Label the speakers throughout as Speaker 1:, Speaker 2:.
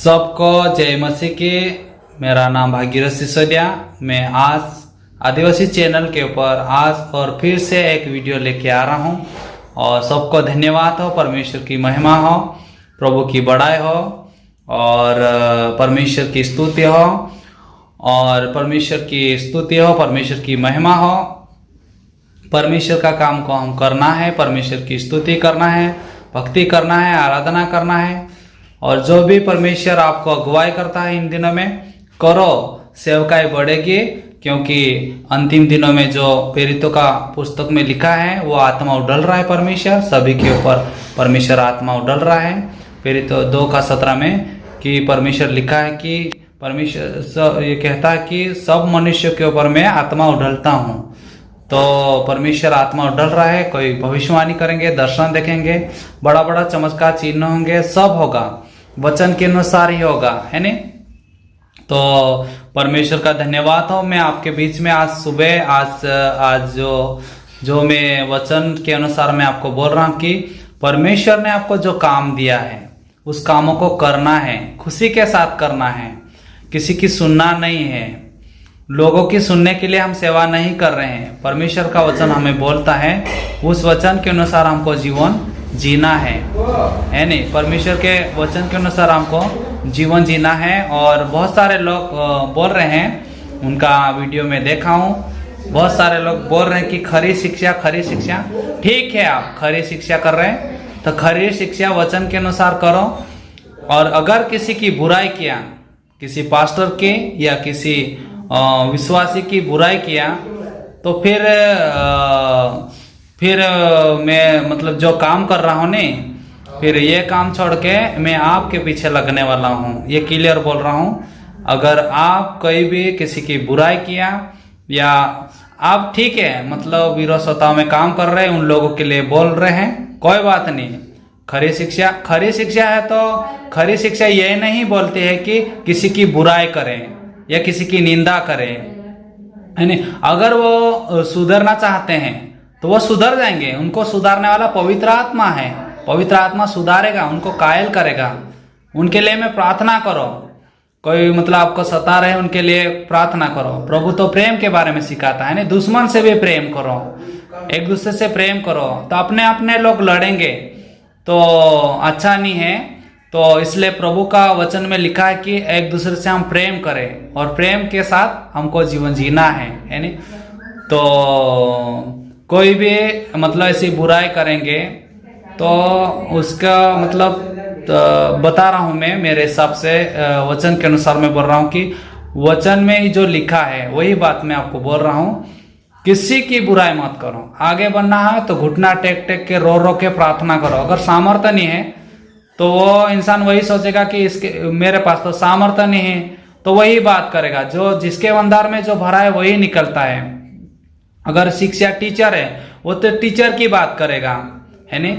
Speaker 1: सबको जय मसीह की। मेरा नाम भागीरथ सिसोदिया। मैं आज आदिवासी चैनल के ऊपर आज और फिर से एक वीडियो लेके आ रहा हूँ और सबको धन्यवाद हो, परमेश्वर की महिमा हो, प्रभु की बड़ाई हो और परमेश्वर की स्तुति हो और परमेश्वर की स्तुति हो, परमेश्वर की महिमा हो। परमेश्वर का काम को हम करना है, परमेश्वर की स्तुति करना है, भक्ति करना है, आराधना करना है और जो भी परमेश्वर आपको अगुवाई करता है इन दिनों में करो, सेवकाई बढ़ेगी। क्योंकि अंतिम दिनों में जो प्रेरितों का पुस्तक में लिखा है वो आत्मा उडल रहा है, परमेश्वर सभी के ऊपर परमेश्वर आत्मा उडल रहा है। प्रेरितों 2:17 में कि परमेश्वर लिखा है कि परमेश्वर ये कहता है कि सब मनुष्य के ऊपर मैं आत्मा उडलता हूँ। तो परमेश्वर आत्मा उडल रहा है। कोई भविष्यवाणी करेंगे, दर्शन देखेंगे, बड़ा बड़ा चमत्कार चिन्ह होंगे, सब होगा वचन के अनुसार ही होगा, है नहीं। तो परमेश्वर का धन्यवाद हो। मैं आपके बीच में आज सुबह आज जो मैं वचन के अनुसार मैं आपको बोल रहा हूँ कि परमेश्वर ने आपको जो काम दिया है उस कामों को करना है, खुशी के साथ करना है, किसी की सुनना नहीं है, लोगों की सुनने के लिए हम सेवा नहीं कर रहे हैं। परमेश्वर का वचन हमें बोलता है उस वचन के अनुसार हमको जीवन जीना है नहीं। परमेश्वर के वचन के अनुसार हमको जीवन जीना है। और बहुत सारे लोग बोल रहे हैं, उनका वीडियो में देखा हूँ, बहुत सारे लोग बोल रहे हैं कि खरी शिक्षा, खरी शिक्षा। ठीक है, आप खरी शिक्षा कर रहे हैं तो खरी शिक्षा वचन के अनुसार करो। और अगर किसी की बुराई किया, किसी पास्टर की या किसी विश्वासी की बुराई किया तो फिर मैं मतलब जो काम कर रहा हूँ नहीं, फिर ये काम छोड़ के मैं आपके पीछे लगने वाला हूँ, ये क्लियर बोल रहा हूँ। अगर आप कोई भी किसी की बुराई किया या आप ठीक है मतलब विरोधता में काम कर रहे हैं, उन लोगों के लिए बोल रहे हैं, कोई बात नहीं। खरी शिक्षा है तो खरी शिक्षा ये नहीं बोलती है कि किसी की बुराई करें या किसी की निंदा करें, यानी अगर वो सुधरना चाहते हैं तो वो सुधर जाएंगे। उनको सुधारने वाला पवित्र आत्मा है, पवित्र आत्मा सुधारेगा, उनको कायल करेगा। उनके लिए मैं प्रार्थना करो। कोई मतलब आपको सता रहे उनके लिए प्रार्थना करो। प्रभु तो प्रेम के बारे में सिखाता है ना, दुश्मन से भी प्रेम करो, एक दूसरे से प्रेम करो। तो अपने अपने लोग लड़ेंगे तो अच्छा नहीं है। तो इसलिए प्रभु का वचन में लिखा है कि एक दूसरे से हम प्रेम करें और प्रेम के साथ हमको जीवन जीना है नहीं। तो कोई भी मतलब ऐसी बुराई करेंगे तो उसका मतलब तो बता रहा हूँ मैं, मेरे हिसाब से वचन के अनुसार मैं बोल रहा हूँ कि वचन में जो लिखा है वही बात मैं आपको बोल रहा हूँ। किसी की बुराई मत करो। आगे बढ़ना है तो घुटना टेक टेक के रो रो के प्रार्थना करो। अगर सामर्थ्य नहीं है तो वो इंसान वही सोचेगा कि इसके मेरे पास तो सामर्थ्य नहीं है, तो वही बात करेगा। जो जिसके अंदर में जो भरा है वही निकलता है। अगर शिक्षा टीचर है वो तो टीचर की बात करेगा, है नहीं।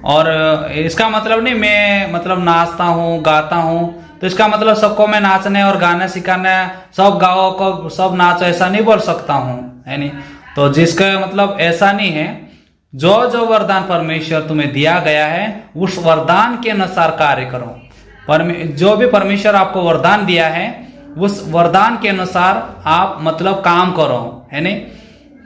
Speaker 1: और इसका मतलब नहीं मैं मतलब नाचता हूँ गाता हूँ तो इसका मतलब सबको मैं नाचने और गाने सिखाने, सब गाओ को सब नाचो, ऐसा नहीं बोल सकता हूँ, है नहीं। तो जिसका मतलब ऐसा नहीं है। जो जो वरदान परमेश्वर तुम्हें दिया गया है उस वरदान के अनुसार कार्य करो। जो भी परमेश्वर आपको वरदान दिया है उस वरदान के अनुसार आप मतलब काम करो, है नहीं।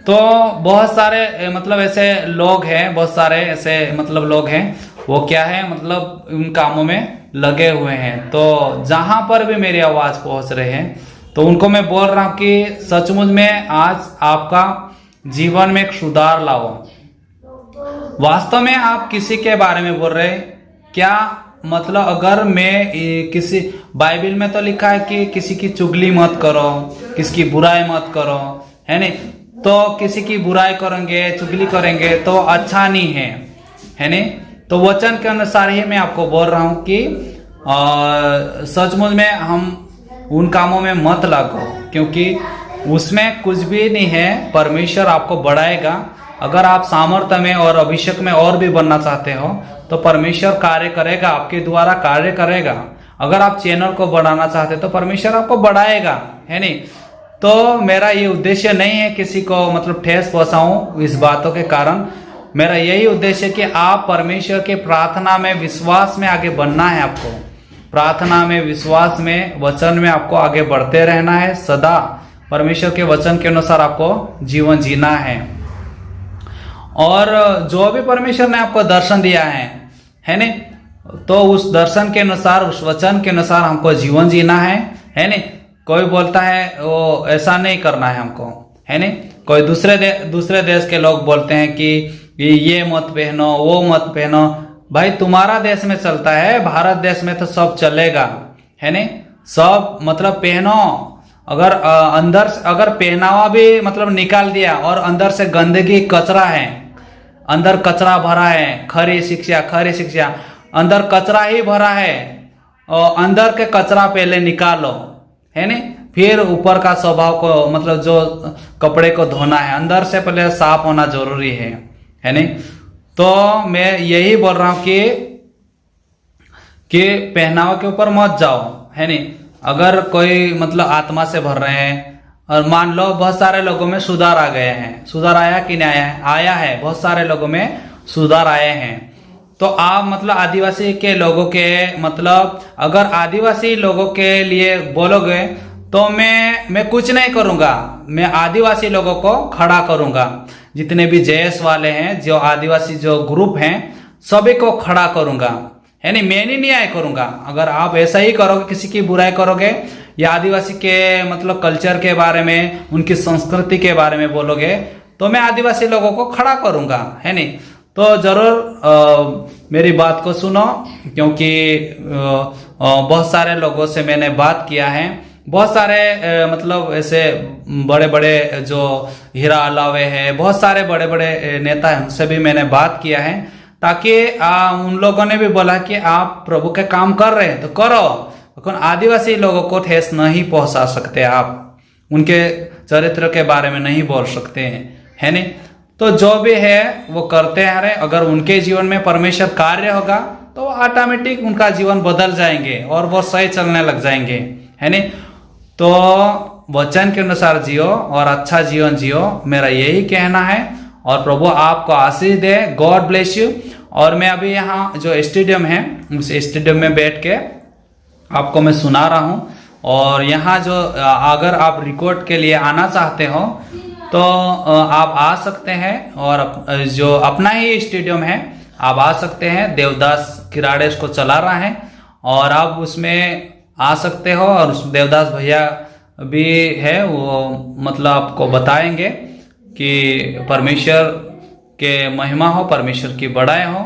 Speaker 1: तो बहुत सारे मतलब ऐसे लोग हैं, बहुत सारे ऐसे मतलब लोग हैं, वो क्या है मतलब उन कामों में लगे हुए हैं। तो जहां पर भी मेरी आवाज पहुंच रहे हैं तो उनको मैं बोल रहा हूं कि सचमुच में आज आपका जीवन में एक सुधार लाओ। वास्तव में आप किसी के बारे में बोल रहे क्या मतलब, अगर मैं किसी बाइबल में तो लिखा है कि किसी की चुगली मत करो, किसी की बुराई मत करो, है नहीं। तो किसी की बुराई करेंगे, चुगली करेंगे तो अच्छा नहीं है नहीं। तो वचन के अनुसार ही मैं आपको बोल रहा हूँ कि सचमुच में हम उन कामों में मत लगो, क्योंकि उसमें कुछ भी नहीं है। परमेश्वर आपको बढ़ाएगा। अगर आप सामर्थ्य में और अभिषेक में और भी बनना चाहते हो तो परमेश्वर कार्य करेगा, आपके द्वारा कार्य करेगा। अगर आप चैनल को बढ़ाना चाहते हो तो परमेश्वर आपको बढ़ाएगा, है नहीं। तो मेरा ये उद्देश्य नहीं है किसी को मतलब ठेस पहुंचाऊं इस बातों के कारण। मेरा यही उद्देश्य है कि आप परमेश्वर के प्रार्थना में, विश्वास में आगे बढ़ना है आपको। प्रार्थना में, विश्वास में, वचन में आपको आगे बढ़ते रहना है। सदा परमेश्वर के वचन के अनुसार आपको जीवन जीना है। और जो भी परमेश्वर ने आपको दर्शन दिया है नहीं, तो उस दर्शन के अनुसार, उस वचन के अनुसार हमको जीवन जीना है नहीं। कोई बोलता है वो ऐसा नहीं करना है हमको, है नहीं। कोई दूसरे देश के लोग बोलते हैं कि ये मत पहनो, वो मत पहनो। भाई तुम्हारा देश में चलता है, भारत देश में तो सब चलेगा, है नहीं। सब मतलब पहनो, अगर अंदर अगर पहनावा भी मतलब निकाल दिया और अंदर से गंदगी, कचरा है, अंदर कचरा भरा है, खरी शिक्षा अंदर कचरा ही भरा है, और अंदर के कचरा पहले निकालो, है नहीं। फिर ऊपर का स्वभाव को मतलब जो कपड़े को धोना है, अंदर से पहले साफ होना जरूरी है नहीं। तो मैं यही बोल रहा हूं कि पहनावा के ऊपर मत जाओ, है नहीं। अगर कोई मतलब आत्मा से भर रहे हैं, और मान लो बहुत सारे लोगों में सुधार आ गए हैं, सुधार आया कि नहीं आया है? आया है, बहुत सारे लोगों में सुधार आए हैं। तो आप मतलब आदिवासी के लोगों के मतलब अगर आदिवासी लोगों के लिए बोलोगे तो मैं कुछ नहीं करूंगा, मैं आदिवासी लोगों को खड़ा करूंगा। जितने भी जेएस वाले हैं, जो आदिवासी जो ग्रुप हैं, सभी को खड़ा करूंगा, है नहीं। मैं नहीं न्याय करूंगा। अगर आप ऐसा ही करोगे, किसी की बुराई करोगे या आदिवासी के मतलब कल्चर के बारे में, उनकी संस्कृति के बारे में बोलोगे, तो मैं आदिवासी लोगों को खड़ा करूंगा, है नहीं। तो जरूर मेरी बात को सुनो, क्योंकि बहुत सारे लोगों से मैंने बात किया है। बहुत सारे मतलब ऐसे बड़े बड़े जो हीरा अलावे हैं, बहुत सारे बड़े बड़े नेता हैं, उनसे भी मैंने बात किया है, ताकि उन लोगों ने भी बोला कि आप प्रभु के काम कर रहे हैं तो करो, लेकिन आदिवासी लोगों को ठेस नहीं पहुंचा सकते, आप उनके चरित्र के बारे में नहीं बोल सकते हैं, है नहीं। तो जो भी है वो करते हैं रहे। अगर उनके जीवन में परमेश्वर कार्य होगा तो ऑटोमेटिक उनका जीवन बदल जाएंगे और वो सही चलने लग जाएंगे, है नहीं। तो वचन के अनुसार जियो और अच्छा जीवन जियो, मेरा यही कहना है। और प्रभु आपको आशीष दे। God bless you. और मैं अभी यहाँ जो स्टेडियम है, उस स्टेडियम में बैठ के आपको मैं सुना रहा हूँ। और यहाँ जो अगर आप रिकॉर्ड के लिए आना चाहते हो तो आप आ सकते हैं, और जो अपना ही स्टेडियम है आप आ सकते हैं। देवदास किराड़े को चला रहा है और आप उसमें आ सकते हो। और उस देवदास भैया भी है, वो मतलब आपको बताएंगे कि परमेश्वर के महिमा हो, परमेश्वर की बड़ाई हो,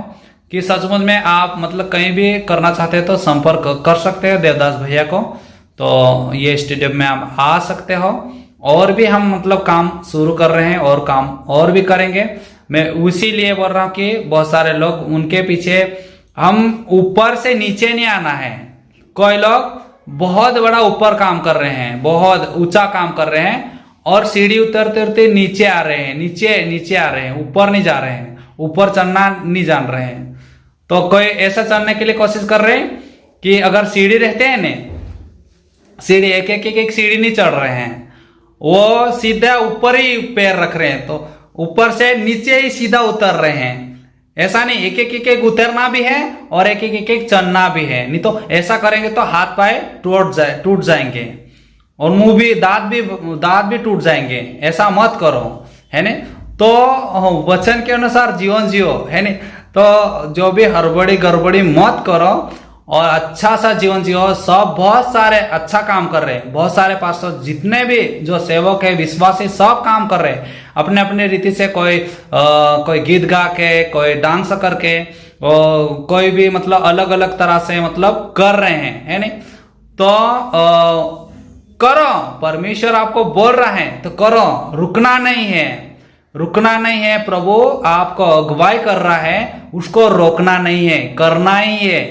Speaker 1: कि सचमुच में आप मतलब कहीं भी करना चाहते हैं तो संपर्क कर सकते हैं देवदास भैया को। तो ये स्टेडियम में आप आ सकते हो। और भी हम मतलब काम शुरू कर रहे हैं और काम और भी करेंगे। मैं उसी लिए बोल रहा हूँ कि बहुत सारे लोग उनके पीछे, हम ऊपर से नीचे नहीं आना है। कोई लोग बहुत बड़ा ऊपर काम कर रहे हैं, बहुत ऊंचा काम कर रहे हैं, और सीढ़ी उतरते उतरते नीचे आ रहे हैं, नीचे आ रहे हैं, ऊपर नहीं जा रहे हैं, ऊपर चढ़ना नहीं जान रहे हैं। तो कोई ऐसा चढ़ने के लिए कोशिश कर रहे हैं कि अगर सीढ़ी रहते हैं ना, सीढ़ी एक सीढ़ी नहीं चढ़ रहे हैं, वो सीधा ऊपर ही पैर रख रहे हैं, तो ऊपर से नीचे ही सीधा उतर रहे हैं। ऐसा नहीं, एक उतरना भी है और एक चढ़ना भी है। नहीं तो ऐसा करेंगे तो हाथ पाए टूट जाएंगे, और मुंह भी, दांत भी टूट जाएंगे। ऐसा मत करो, है नहीं। तो वचन के अनुसार जीवन जियो, है नहीं। तो जो भी हड़बड़ी गड़बड़ी मत करो और अच्छा सा जीवन जियो। सब बहुत सारे अच्छा काम कर रहे हैं, बहुत सारे पास्टर जितने भी जो सेवक है, विश्वासी, सब काम कर रहे हैं अपने अपने रीति से। कोई गीत गा के, कोई डांस करके, कोई भी मतलब अलग अलग तरह से मतलब कर रहे हैं, है नहीं। तो करो, परमेश्वर आपको बोल रहा है तो करो, रुकना नहीं है। प्रभु आपको अगुवाई कर रहा है, उसको रोकना नहीं है, करना ही है।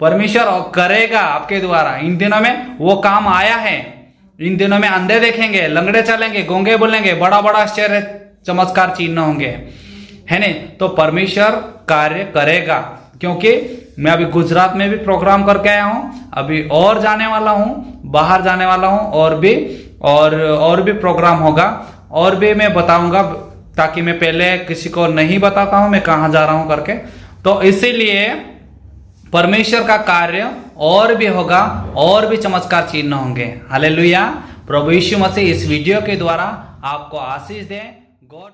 Speaker 1: परमेश्वर करेगा आपके द्वारा। इन दिनों में वो काम आया है। इन दिनों में अंधे देखेंगे, लंगड़े चलेंगे, गूंगे बोलेंगे, बड़ा बड़ा आश्चर्य चमत्कार चिन्ह होंगे, है नहीं। तो परमेश्वर कार्य करेगा, क्योंकि मैं अभी गुजरात में भी प्रोग्राम करके आया हूं, अभी और जाने वाला हूं, बाहर जाने वाला हूं, और भी प्रोग्राम होगा, और भी मैं बताऊंगा, ताकि मैं पहले किसी को नहीं बताता हूं मैं कहां जा रहा हूं करके। तो इसीलिए परमेश्वर का कार्य और भी होगा, और भी चमत्कार चिन्ह होंगे। हालेलुया। प्रभु यीशु मसीह इस वीडियो के द्वारा आपको आशीष दे। गॉड